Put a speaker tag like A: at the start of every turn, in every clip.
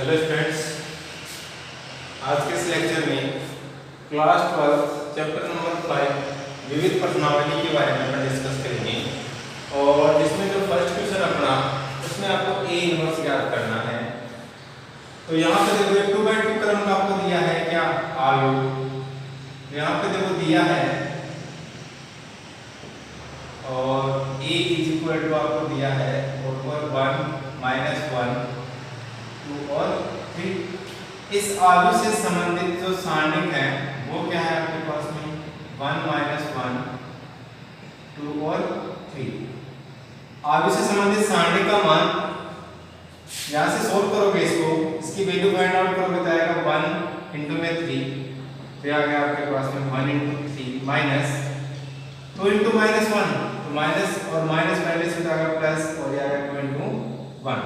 A: Hello students, आज के इस लेक्चर में क्लास 12 चैप्टर नंबर 5 विविध प्रश्नावली के बारे में अपन डिस्कस करेंगे। और जिसमें जो फर्स्ट क्वेश्चन अपना उसमें आपको ए इनवर्स ज्ञात करना है। तो यहाँ पे देखो 2/2 क्रम का आपको दिया है क्या आलू, यहाँ पे देखो दिया है और a = आपको दिया है और 1 -1 2 और 3। इस आलू से संबंधित जो सारणिक है वो क्या है आपके पास में 1 -1 2 और 3। आलू से संबंधित सारणिक का मान यहाँ से सोल्व करोगे, इसकी वैल्यू फाइंड आउट करोगे तो आएगा 1 × में 3, तो आ गया आपके पास में 1 × 3 माइनस 2 × -1, तो माइनस और माइनस पहले से आ गया प्लस और ये आ गया 2 × 1,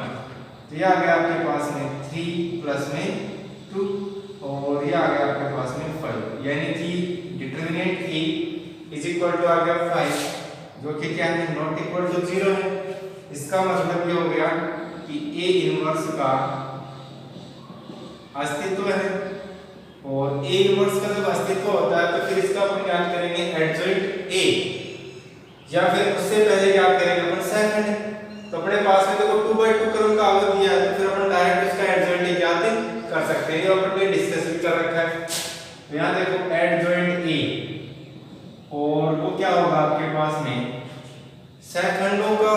A: तो ये आ गया आपके पास में 3 प्लस में 2 और ये आ गया आपके पास में 5, यानी कि डिटरमिनेंट a = आ गया 5, जो कि क्या है नॉट इक्वल टू 0 है। इसका मतलब ये हो गया कि a इनवर्स का अस्तित्व है, और a इनवर्स का जब अस्तित्व होता है तो फिर इसका अपन ज्ञात करेंगे एडजॉइंट a, या फिर उससे पहले ज्ञात करेंगे अपन सेकंड। तो अपने पास में देखो 2/2 क्रम का आलू दिया है, तो फिर अपन डायरेक्ट उसका एडजॉइंट ज्ञात कर सकते हैं, ये अपन ने डिस्कस भी कर रखा है। तो यहाँ देखो एडजॉइंट a, और वो क्या होगा आपके पास में सेकंडों का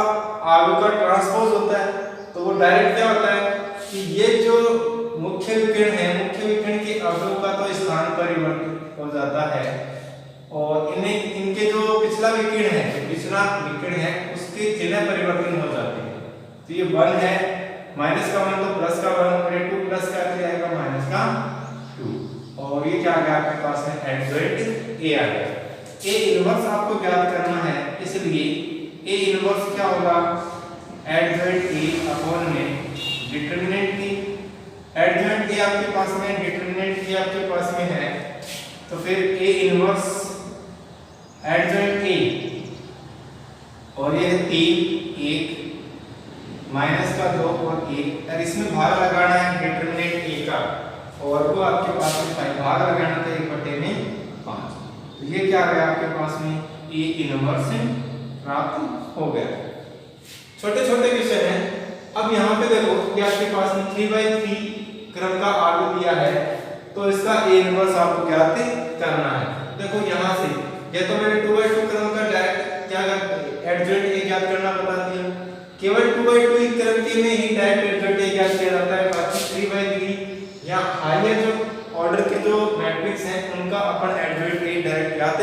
A: आलू का ट्रांसपोज होता है। तो वो डायरेक्ट क्या होता है कि ये जो मुख्य विकिरण है, मुख्य विकिरण के अवयव का तो स्थान परिवर्तित हो जाता है, और इन्हें इनके जो पिछला विकिरण है उसके चिन्ह परिवर्तन हो जाते हैं। तो ये 1 है, माइनस का 1 तो प्लस का 1 और ये 2 प्लस का क्या आएगा माइनस का 2, और ये क्या आ गया आपके पास में एडजॉइंट a आ गया। a इनवर्स आपको ज्ञात करना है, इसलिए a इनवर्स क्या होगा एडजॉइंट a अपॉन में डिटरमिनेंट की। एडजॉइंट a आपके पास में डिटरमिनेंट की आपके पास में है, तो फिर a इनवर्स एडजॉइंट a, और ये 3 1 माइनस का 2 और 1, और इसमें भाग लगाना है डिटरमिनेंट a का, और वो आपके पास में 5 भाग लगाना था 1/5। तो ये क्या आ गया आपके पास में a इनवर्स प्राप्त हो गया। छोटे छोटे क्वेश्चन हैं। अब यहाँ पे देखो कि आपके पास में 3/3 क्रम का आलू दिया है, तो इसका a इनवर्स आपको ज्ञात करना है। देखो यहाँ से ये तो मैंने 2/2 क्रम का डायरेक्ट क्या एडजॉइंट a ज्ञात करना बता दिया, केवल 2/2 क्रम के में ही डायरेक्ट एडजॉइंट a ज्ञात किया जाता है। बाकी 3/3 या हायर जो ऑर्डर के जो मैट्रिक्स हैं उनका अपन एडजॉइंट a डायरेक्ट ज्ञात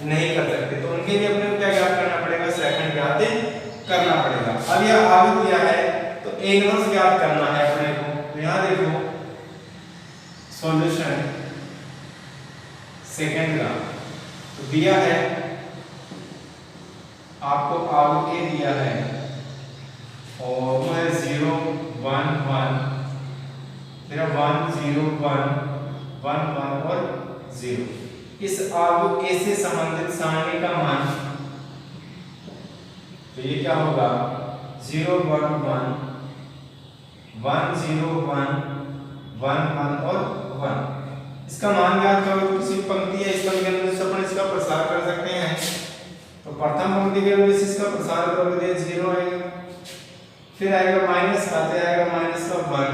A: नहीं कर सकते, तो उनके लिए अपने को क्या ज्ञात करना पड़ेगा सेकंड ज्ञात करना पड़ेगा। अब यह आलू दिया है तो a इनवर्स ज्ञात करना है अपने को। तो यहाँ देखो सॉल्यूशन सेकंड का तो दिया है आपको आलू a दिया है और वो है 0 1 1, फिर 1 0 1 1 1 और 0। इस आलू a से संबंधित सारणी का मान, तो ये क्या होगा 0 1 1 1 0 1 1 1 और 1। इसका मान ज्ञात करो तो किसी पंक्ति या स्तंभ के अनुसार अपन इसका प्रसार कर सकते हैं। तो प्रथम पंक्ति के अनुसार इसका प्रसार करोगे 0 आएगा, फिर आएगा माइनस आते आएगा माइनस का 1,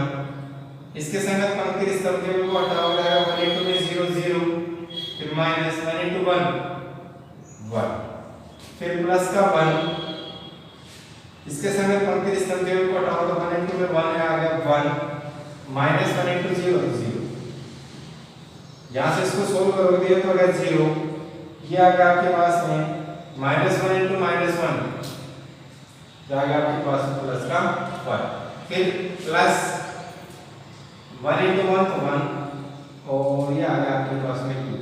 A: इसके संगत पंक्ति स्तंभ के को हटाओगे आएगा 1 × में 0 0, फिर माइनस 1 × 1 1, फिर प्लस का 1, इसके संगत पंक्ति स्तंभ के को हटाओ तो 1 × में 1 आ गया 1, माइनस 1 × 0 0। यहाँ से इसको सोल्व करोगे तो अगर 0, ये आ गया आपके पास में -1 × -1, जाएगा आपके पास प्लस का 1, फिर प्लस 1 × 1 तो 1, और ये आ गया आपके पास में 2,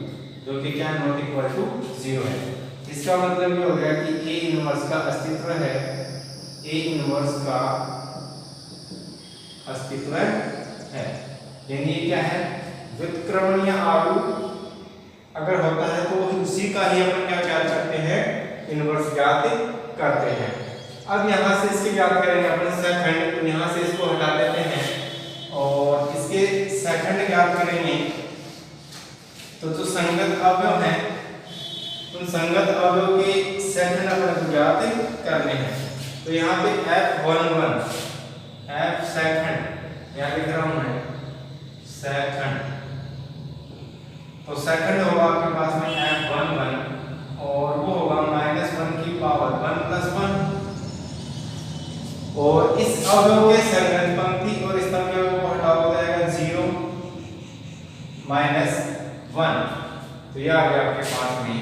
A: जो कि क्या नॉट इक्वल टू 0 है। इसका मतलब ये हो गया कि a इनवर्स का अस्तित्व है, a इनवर्स का अस्तित्व है, यानी ये क्या है व्युत्क्रमणीय आलू अगर होता है तो उसी का ही अपन क्या ज्ञात करते हैं इनवर्स ज्ञात करते हैं। अब यहाँ से इसकी ज्ञात करेंगे अपन सेकंड, तो यहाँ से इसको हटा देते हैं और तो जो संगत अवयव है उन संगत अवयव के सेकंड अपने को ज्ञात करने हैं। तो यहाँ पे F11 F सेकंड यहाँ लिख रहा हूँ मैं सेकंड, तो सेकंड होगा आपके पास में F11 और वो होगा -1 की पावर 1 + 1 और इस अवयव के संगत पंक्ति और स्तंभ को हटा हो जाएगा 0 -1। तो ये आ गया आपके पास में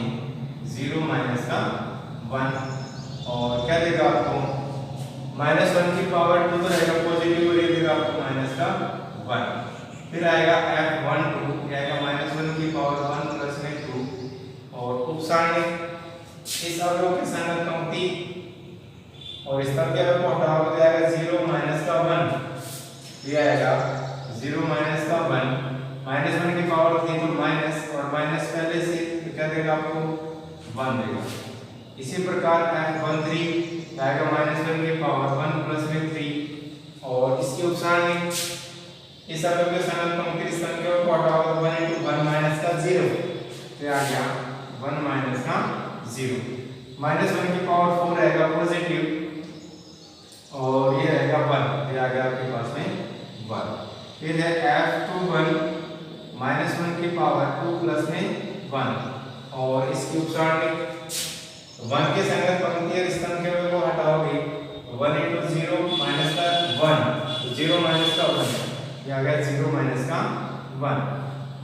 A: 0 - 1 और क्या देगा आपको -1 की पावर 2 तो रहेगा पॉजिटिव और ये देगा आपको -1। फिर आएगा F12 आएगा -1 की पावर 1 + 2 और उपसारणिक इस अवयव के संगत पंक्ति और स्तंभ के अवयव को हटा हो जाएगा 0 - 1 ये आएगा 0 - 1 -1 की पावर 3 तो माइनस और माइनस पहले से तो क्या देगा आपको 1 देगा। इसी प्रकार F13 आएगा -1 की पावर 1 + 3 और इसकी उपसारणिक इस अवयव के संगत पंक्ति स्तंभ के को हटा हो 1 × 1 - 0 तो आ गया 1 - 0 -1 की पावर 4 रहेगा पॉजिटिव और ये रहेगा 1 ये आ गया आपके पास में 1। फिर है F21 -1 की पावर 2 + 1 और इसकी उपसारणिक 1 के संगत पंक्ति और स्तंभ के को हटाओगे 1 × 0 - 1 तो 0 - 1 ये आ गया 0 - 1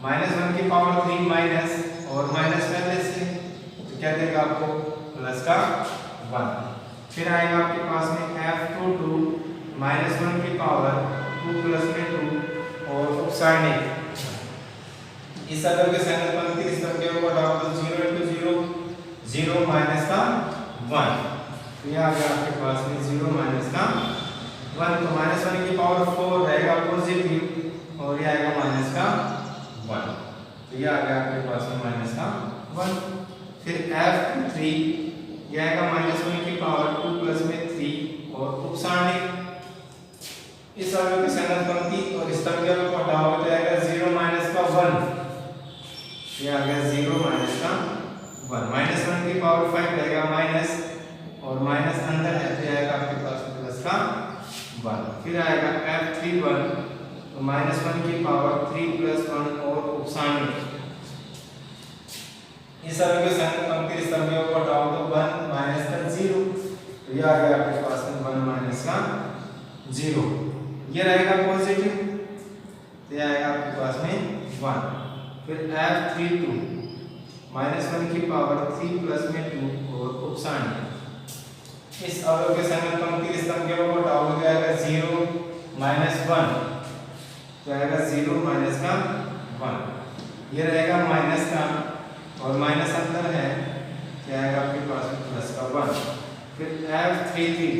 A: -1 की पावर 3 माइनस और माइनस पहले से तो क्या देगा आपको +1। फिर आएगा आपके पास में F22 -1 की पावर 2 + 2 और उपसारणिक इस अवयव के संगत पंक्ति स्तंभ के को हटाओ तो 0 × 0 0 - 1 तो ये आ गया आपके पास में 0 - 1 तो -1 की पावर 4 रहेगा पॉजिटिव और ये आएगा -1 तो ये आ गया आपके पास में -1। फिर F3 ये आएगा -1 की पावर 2 + 3 और उपसारणिक इस अवयव के संगत पंक्ति और स्तंभ के को हटाओ तो आएगा 0 - 1 ये आ गया 0 - 1 -1 की पावर 5 रहेगा माइनस और माइनस अंदर है तो आएगा आपके पास में +1। फिर आएगा F31 तो -1 की पावर 3 + 1 और उपसारणिक इस अवयव के संगत पंक्ति स्तंभ को हटाओ तो 1 - 0 तो ये आ गया आपके पास में 1 - 0 ये रहेगा पॉजिटिव तो ये आएगा आपके पास में 1। फिर F32 -1 की पावर 3 + 2 और उपसारणिक इस अवयव के संगत पंक्ति स्तंभ के को हटाओ तो आएगा 0 - 1 तो आएगा 0 - 1 ये रहेगा माइनस का और माइनस अंदर है क्या आएगा आपके पास में +1। फिर F33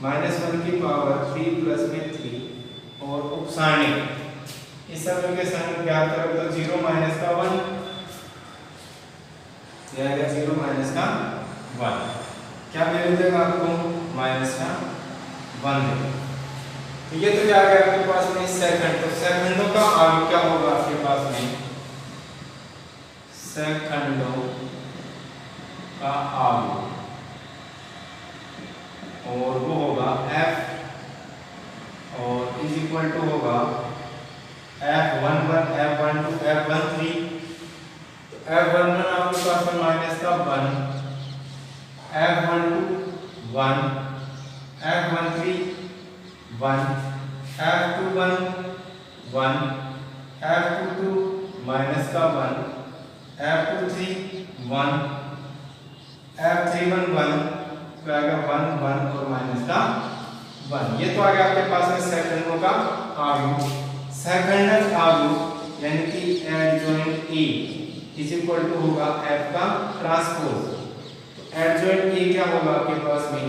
A: -1 की पावर 3 + 3 और उपसारणिक इस अवयव के संगत ज्ञात करो तो 0 - 1 ये आएगा 0 - 1 क्या वैल्यू देगा आपको -1 देगा। तो ये तो आ गया आपके पास में सेकंड। तो सेकंडों का आगे क्या होगा आपके पास में सेकंडों का आगे और वो होगा F और = होगा F11 F12 F13 तो F11 आपके पास में -1 F12 1 F13 1 F21 1 F22 -1 F23 1 F31 1 तो आएगा 1 1 और -1 ये तो आ गया आपके पास में सेकंडों का आयु। सेकंडल आयु यानी कि एडजॉइंट ए = होगा F का ट्रांसपोज। तो एडजॉइंट ए क्या होगा आपके पास में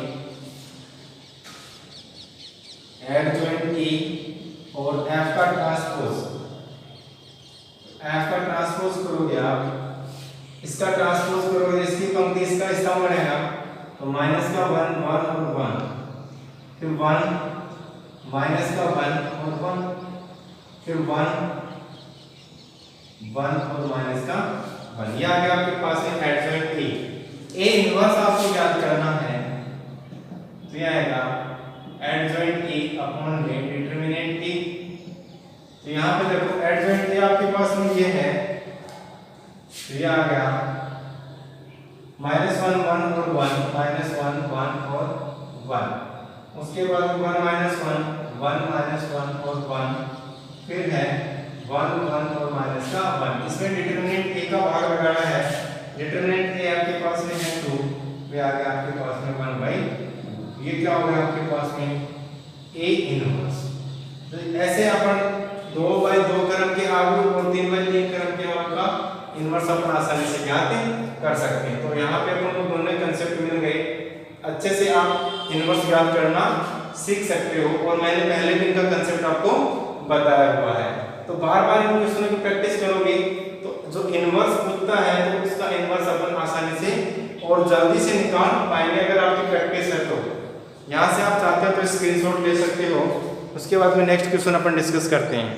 A: एडजॉइंट ए और F का ट्रांसपोज F का ट्रांसपोज करोगे आप इसका ट्रांसपोज करोगे इसकी पंक्ति इसका स्तंभ बनेगा तो -1 1 और 1 फिर 1 -1 और 1 फिर 1 1 और माइनस का 1। ये आ गया आपके पास में एडजॉइंट ए इनवर्स आपको याद करना है तो ये आएगा एडजॉइंट ए अपॉन में डिटरमिनेंट ए। तो यहाँ पे देखो एडजॉइंट ए आपके पास में ये है तो ये आ गया -1 1 और 1 -1 1 और 1। उसके बाद 1 -1 1 -1 और 1 फिर है 1 1 और माइनस का 1। इसमें डिटरमिनेंट ए का भाग लगाना है। डिटरमिनेंट ए आपके पास में है 2 वे आ गया आपके पास में 1/2। ये क्या हो गया आपके पास में a इनवर्स। तो ऐसे अपन 2/2 क्रम के आलू और 3/3 क्रम के आलू का इनवर्स अपन आसानी से ज्ञात कर सकते हैं। तो यहाँ पे अपन को दोनों कंसेप्ट मिल गए, अच्छे से आप इनवर्स ज्ञात करना सीख सकते हो और मैंने पहले भी इनका कंसेप्ट आपको बताया हुआ है। तो बार-बार इन क्वेश्चनों की प्रैक्टिस करोगे तो जो इनवर्स पूछता है तो उसका इनवर्स अपन आसानी से और जल्दी से निकाल पाएंगे अगर आपकी प्रैक्टिस है तो। यहाँ से आप चाहते हो तो स्क्रीनशॉट ले सकते हो। उसके बाद में नेक्स्ट क्वेश्चन अपन डिस्कस करते हैं।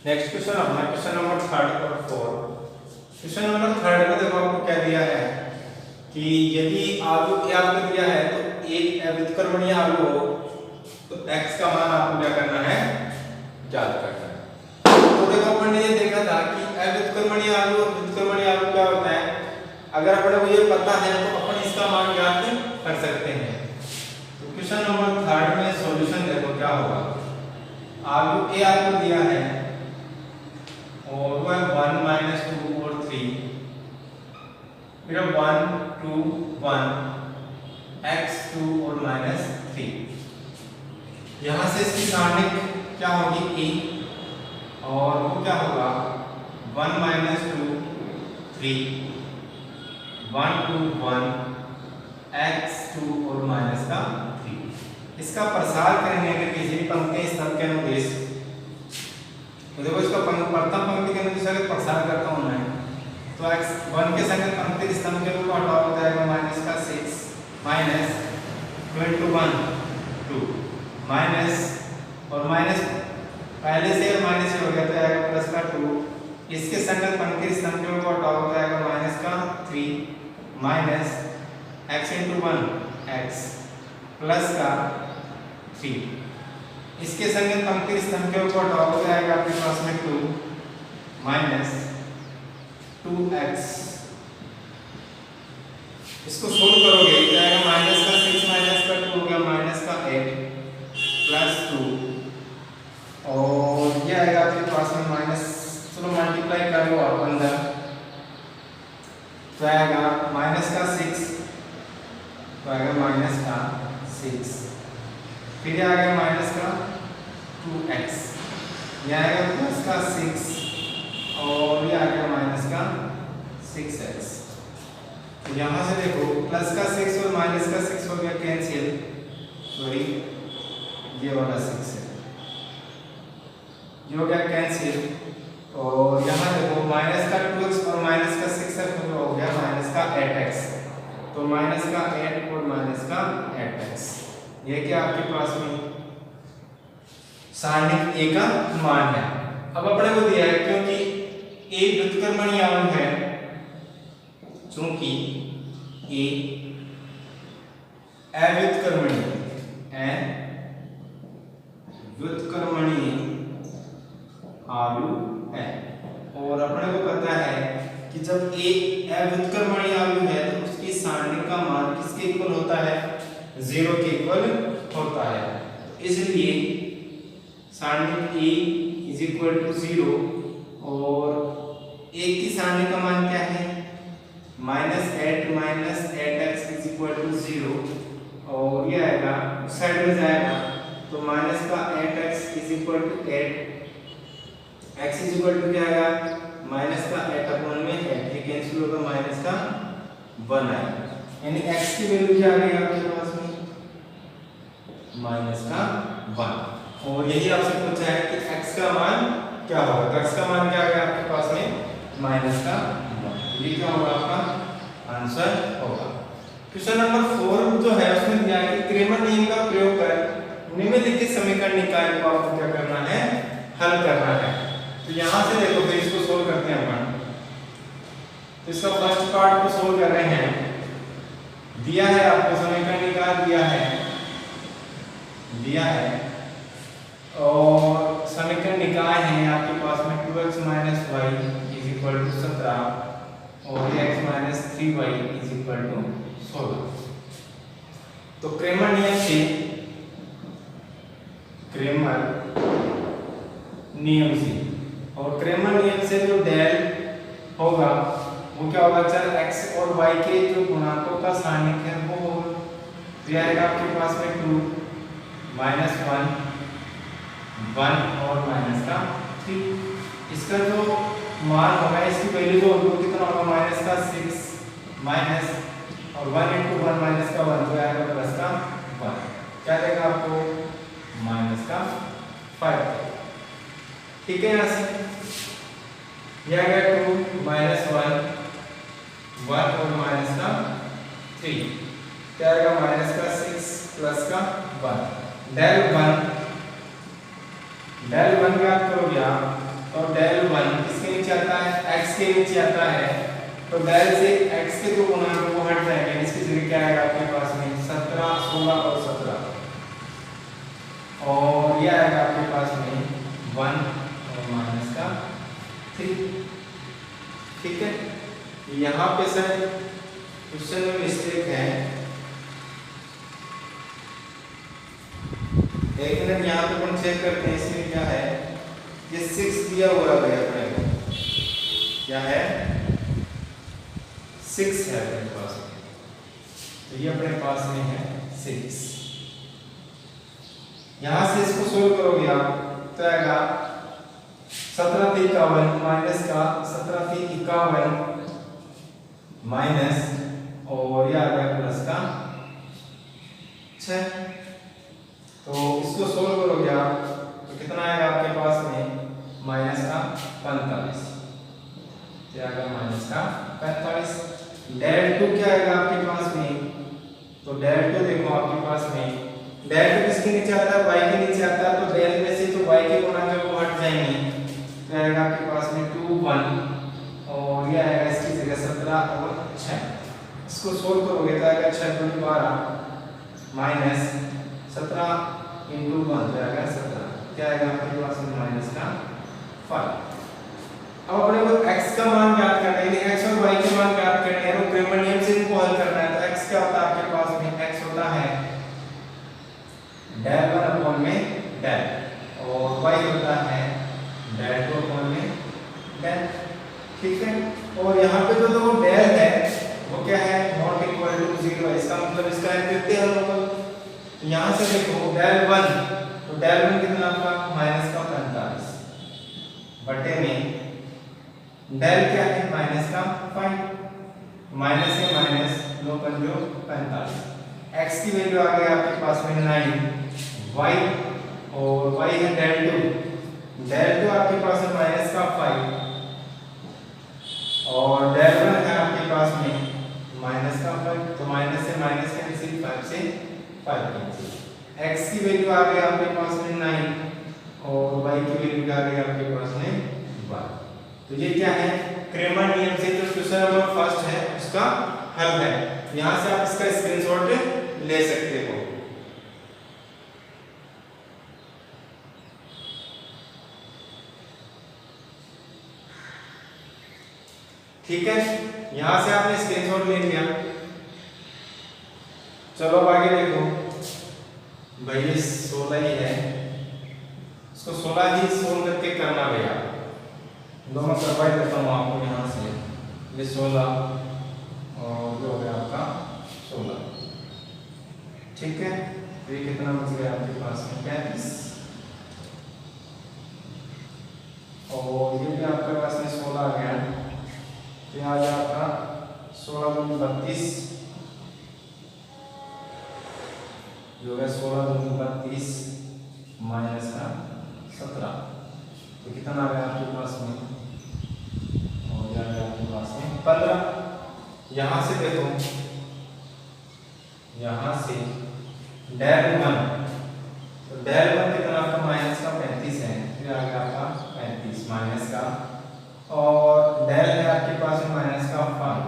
A: नेक्स्ट क्वेश्चन अपना क्वेश्चन नंबर 3 और 4। क्वेश्चन नंबर 3 में देखो आपको क्या दिया है कि यदि आलू आपको दिया है तो एक अव्युत्क्रमणीय आलू हो तो x का मान आपको क्या करना है ज्ञात करना है। तो देखो अपन ने ये देखा था कि अव्युत्क्रमणीय आलू और व्युत्क्रमणीय आलू क्या होता है। अगर अपन को ये पता है तो अपन इसका मान ज्ञात कर सकते हैं। तो क्वेश्चन नंबर 3 में सॉल्यूशन देखो क्या होगा। आलू ए आपको दिया है और वह 1 -2 और 3 फिर 1 2 1 x 2 और -3। यहाँ से इसकी सारणिक क्या होगी a और वो क्या होगा 1 -2 3 1 2 1 x 2 और माइनस का 3। इसका प्रसार करेंगे अगर किसी भी पंक्ति स्तंभ के अनुदेश तो देखो इसका प्रथम पंक्ति के अनुदेश अगर प्रसार करता हूँ मैं तो x 1 के संगत पंक्ति स्तंभ के रूप में हटा हो जाएगा माइनस का 6 माइनस 21 2 माइनस और माइनस पहले से माइनस हो गया तो आएगा प्लस का 2। इसके संगत पंक्ति स्तंभ के ऊपर हटा हो जाएगा माइनस का 3 माइनस x × 1 x प्लस का 3। इसके संगत पंक्ति स्तंभ के ऊपर हटा हो जाएगा आपके पास में 2 माइनस 2x। इसको सोल्व करोगे तो आएगा माइनस का 6 माइनस का 2 हो गया माइनस का 8 प्लस 2 और ये आएगा आपके पास में माइनस, चलो मल्टीप्लाई कर लो आप अंदर तो आएगा माइनस का 6 तो आएगा माइनस का 6 फिर ये आएगा माइनस का 2x ये आएगा प्लस का 6 और ये आएगा माइनस का 6x। तो यहाँ से देखो प्लस का 6 और माइनस का 6 हो गया कैंसिल, सॉरी ये वाला 6 है ये हो गया कैंसिल और यहाँ देखो माइनस का 2x और माइनस का 6x हो गया माइनस का 8x। तो माइनस का 8 और माइनस का 8x ये क्या आपके पास में सारणिक a का मान है। अब अपने को दिया है क्योंकि a व्युत्क्रमणीय आलू है, चूंकि a अव्युत्क्रमणीय आलू है और अपने को पता है कि जब a अव्युत्क्रमणीय आलू है तो उसकी सारणिक का मान किसके इक्वल होता है 0 के इक्वल होता है। इसलिए सारणिक a = 0 और a की सारणिक का मान क्या है -8 8x = 0 और ये आएगा उस साइड में जाएगा तो माइनस का 8x = 8 x क्या आएगा माइनस का 8 में 8 ये कैंसिल होगा माइनस का 1 आएगा यानी x की वैल्यू क्या आ गई आपके पास में माइनस का 1। और यही आपसे पूछा है कि x का मान क्या होगा तो x का मान क्या आ गया आपके पास में माइनस का 1। ये क्या होगा आपका आंसर होगा। क्वेश्चन नंबर 4 जो है उसमें दिया है कि क्रेमर नियम का प्रयोग कर निम्नलिखित समीकरण निकाय को आपको क्या करना है हल करना है। तो तो यहाँ से देखो फिर इसको सोल्व करते हैं अपन। तो इसका फर्स्ट पार्ट को सोल्व कर रहे हैं। दिया है आपको समीकरण निकाल दिया है और समीकरण निकाय है आपके पास में 2x - y = 17 और x - 3y = 16। तो क्रेमर नियम से और क्रेमर नियम से जो डेल होगा वो क्या होगा, चल x और y के जो गुणांकों का सारणिक है वो होगा। तो यह आएगा आपके पास में 2 - 1 1 और माइनस का 3। इसका जो मान होगा इसकी वैल्यू जो होगी कितना होगा, माइनस का 6 माइनस और 1 × 1 माइनस का 1 तो आएगा प्लस का 1। क्या देगा आपको, माइनस का 5। ठीक है, यहाँ से यह आएगा 2 - 1 1 और माइनस का 3 क्या आएगा, माइनस का 6 प्लस का 1। डेल 1 ज्ञात करोगे आप, तो डेल 1 किसके नीचे आता है, x के नीचे आता है। तो डेल से x के जो गुणांक वो हट जाएंगे, इसकी जगह क्या आएगा आपके पास में 17 16 और 17 और ये आएगा आपके पास में 1 और माइनस का 3। ठीक है, यहाँ पे सर क्वेश्चन में मिस्टेक है, एक मिनट यहाँ पे अपन चेक करते हैं इसमें क्या है। ये 6 दिया हुआ है अपने को, क्या है 6 है अपने पास में, तो ये अपने पास में है 6। यहाँ से इसको सोल्व करोगे आप तो आएगा 17 × 51 माइनस का 17 × 51 माइनस और ये आ गया प्लस का 6। तो इसको सोल्व करोगे आप तो कितना आएगा आपके पास में, माइनस का 45। क्या आएगा, माइनस का 45। डेल 2 क्या आएगा आपके पास में, तो डेल 2 देखो आपके पास में डेल 2 किसके नीचे आता है, y के नीचे आता है। तो डेल में से तो y के गुणांक वो हट जाएंगे, तो आएगा आपके पास में 2 1 और ये आएगा इसकी जगह 17 और 6। इसको सोल्व करोगे तो आएगा 6 × 12 माइनस 17 × 1 तो आएगा 17। क्या आएगा आपके पास में, माइनस का 5। अब अपने को x का मान ज्ञात करना है, x और y के मान ज्ञात करने हैं, तो क्रेमर नियम से इनको हल करना है। तो x क्या होता है आपके पास में, x होता है डेल 1 में डेल और y होता है डेल 2 में डेल। ठीक है, और यहाँ पे जो डेल है वो क्या है, नॉट इक्वल टू 0। इसका मतलब इसका तृतीय हल होगा। यहाँ से देखो डेल 1, तो डेल 1 कितना आपका, माइनस का 45 बटे में डेल क्या है, माइनस का 5 माइनस से माइनस 2 × 45। x की वैल्यू आ गई आपके पास में 9 y और y है डेल 2 आपके पास है माइनस का 5 और डेल 1 है आपके पास में माइनस का 5। तो माइनस से माइनस कैंसिल, 5 से 5 कैंसिल। x की वैल्यू आ गई आपके पास में 9 और y की वैल्यू आ गई आपके पास में 1। तो ये क्या है, क्रेमर नियम से जो क्वेश्चन नंबर फर्स्ट है उसका हल है। यहाँ से आप इसका स्क्रीनशॉट ले सकते हो। ठीक है, यहाँ से आपने स्क्रीनशॉट ले लिया। चलो अब आगे देखो भाई, ये 16 ही है, इसको 16 ही सोल्व करके करना भैया। दोनों करवा देता हूँ आपको यहाँ से, ये 16 और जो हो गया आपका 16। ठीक है, तो ये कितना बच गया आपके पास में 35 और ये भी आपके पास में 16 आ गया। तो यहाँ आ आपका 16 × 32 जो है 16 × 32 माइनस का 17। तो कितना आ गया आपके पास में, और यह आ गया आपके पास में 15। यहाँ से देखो, यहाँ से डेल 1, तो डेल 1 कितना आपका माइनस का 35 है, फिर आ गया आपका 35 माइनस का, और डेल है आपके पास में माइनस का 5,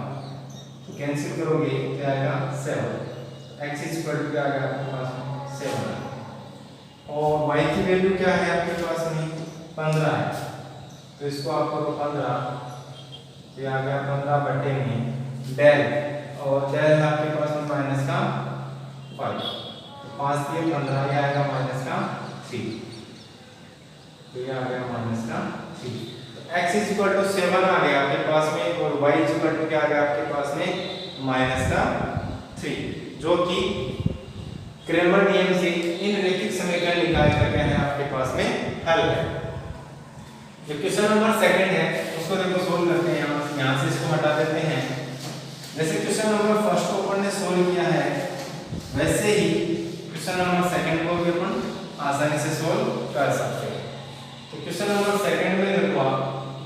A: तो कैंसिल करोगे क्या आएगा 7, x इज इक्वल टू क्या आएगा आपके पास में 7, और y की वैल्यू क्या है आपके पास में 15 है, तो इसको आप करो 15, ये आ गया 15 बटे में डेल, और डेल है आपके पास में माइनस का 5, तो 5 दिए 15, ये आएगा माइनस का 3, तो ये आ गया माइनस का 3, तो x इज इक्वल टू 7 आ गया आपके पास में, और y इज इक्वल टू क्या आ गया आपके पास में माइनस का 3, जो कि क्रैमर नियम से इन रैखिक समीकरण निकाल करके है आपके पास में हल है। जो क्वेश्चन नंबर सेकंड है उसको देखो सोल्व करते हैं, यहाँ से इसको हटा देते हैं। जैसे क्वेश्चन नंबर फर्स्ट को अपन ने सोल्व किया है, वैसे ही क्वेश्चन नंबर सेकंड को भी अपन आसानी से सोल्व कर सकते हैं। तो क्वेश्चन नंबर सेकंड में देखो आप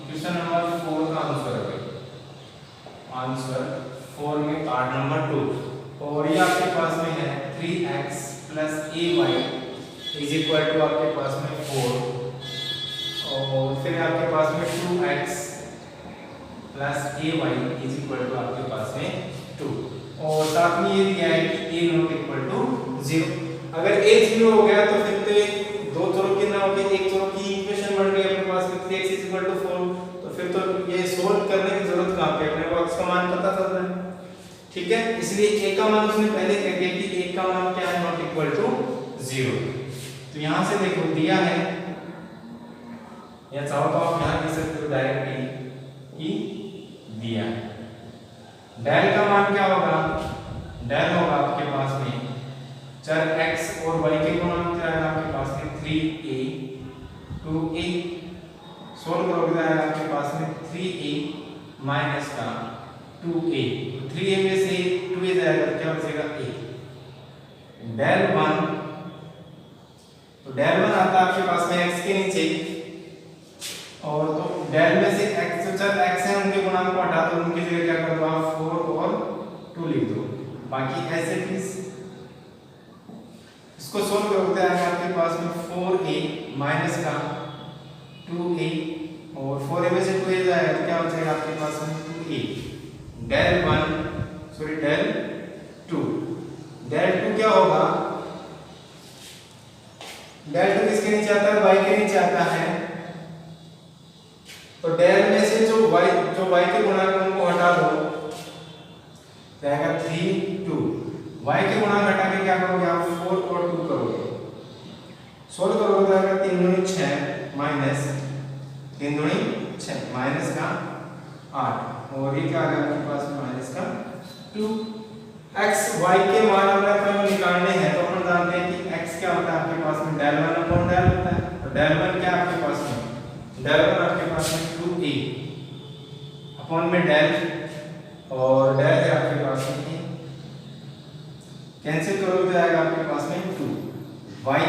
A: क्वेश्चन नंबर 4 का आंसर है, आंसर 4 में पार्ट नंबर 2, और ये आपके पास में है 3x + ay is equal to आपके पास में 4, और फिर आपके पास में 2x + ay is equal to आपके पास में 2, और साथ में ये दिया है कि a नॉट इक्वल टू 0। अगर a 0 हो गया तो फिर तो दो चरों के ना होके एक चरों की इक्वेशन बन गई अपने पास में 3x = 4, तो फिर तो ये सोल्व करने की जरूरत कहां पे, अपने को x का मान पता चल रहा है, ठीक है। इसलिए a का मान उसने पहले कह दिया कि a का मान क्या है, नॉट इक्वल टू 0। तो यहां से देखो दिया है, या चाहो तो आप यहां लिख सकते हो डायरेक्टली कि दिया है। डेल का मान क्या होगा, डेल होगा आपके पास में चर x और y के गुणन क्या है आपके पास में 3a 2a, सोल्व करोगे तो आएगा आपके पास में 3a माइनस का 2a, 3a में से 2a जाएगा तो क्या बचेगा a, डेल 1, तो डेल 1 आता है आपके पास में x के नीचे, और तो डेल में से x जो चर x है उनके गुणांक को हटा दो, उनकी जगह क्या कर दो आप 4 और 2 लिख दो, बाकी ऐसे इज इसको सोल्व करोगे तो आएगा आपके पास में 4a माइनस का 2a, और 4a में से 2a जाएगा तो क्या बचेगा आपके पास में 2a, del 1 sorry del 2, del 2 क्या होगा, डेल 2 किसके नीचे आता है, y के नीचे आता है, तो डेल में से जो y के गुणांक उनको हटा दो, जाएगा 3 2, y के गुणांक हटा के क्या करोगे आप 4 और 2 करोगे, सोल्व करोगे तो आएगा 3 दूनी 6 माइनस 3 दूनी 6 माइनस का 8, और ये क्या आ गया आपके पास में माइनस का 2। x y के मान अगर अपन निकालने हैं तो अपन जानते हैं कि x क्या होता है आपके पास में डेल 1 अपॉन डेल होता है, तो डेल 1 क्या आपके पास में, डेल 1 आपके पास में 2a अपॉन में डेल, और डेल है आपके पास में कैंसिल करोगे तो आएगा आपके पास में 2 y,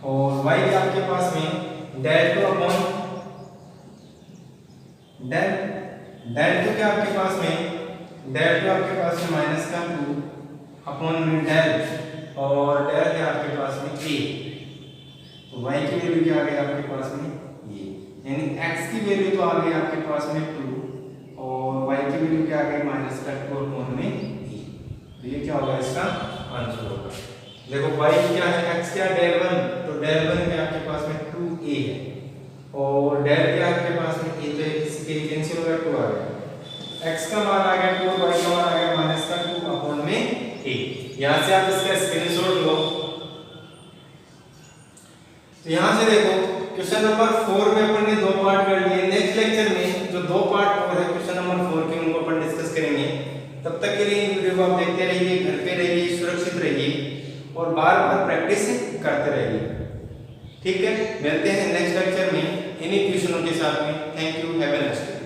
A: और y आपके पास में डेल 2 अपॉन डेल, डेल 2 क्या आपके पास में, डेल 2 आपके पास में माइनस का 2 अपॉन में डेल, और डेल है आपके पास में a, तो y की वैल्यू क्या आ गई आपके पास में ये, यानी x की वैल्यू तो आ गई आपके पास में 2, और y की वैल्यू क्या आ गई माइनस का 2 अपॉन में a, तो ये क्या होगा इसका आंसर होगा। देखो y क्या है, x क्या डेल 1, तो डेल 1 में आपके पास में 2a है, और डेल क्या आपके पास में a, तो इसके कैंसिल हो गया 2 आ गया, x का मान आ गया 2 और y का मान आ गया माइनस का 2 अपॉन में a। यहां से आप इसका स्क्रीनशॉट लो। तो यहां से देखो क्वेश्चन नंबर 4 में अपन ने 2 पार्ट कर लिए, नेक्स्ट लेक्चर में जो 2 पार्ट और है क्वेश्चन नंबर 4 के उनको अपन डिस्कस करेंगे। तब तक के लिए वीडियो को आप देखते रहिए, घर पे रहिए, सुरक्षित रहिए और बार-बार प्रैक्टिस करते रहिए। ठीक है, मिलते हैं नेक्स्ट लेक्चर में इन्हीं क्वेश्चनों के साथ में। Thank you, have a nice day.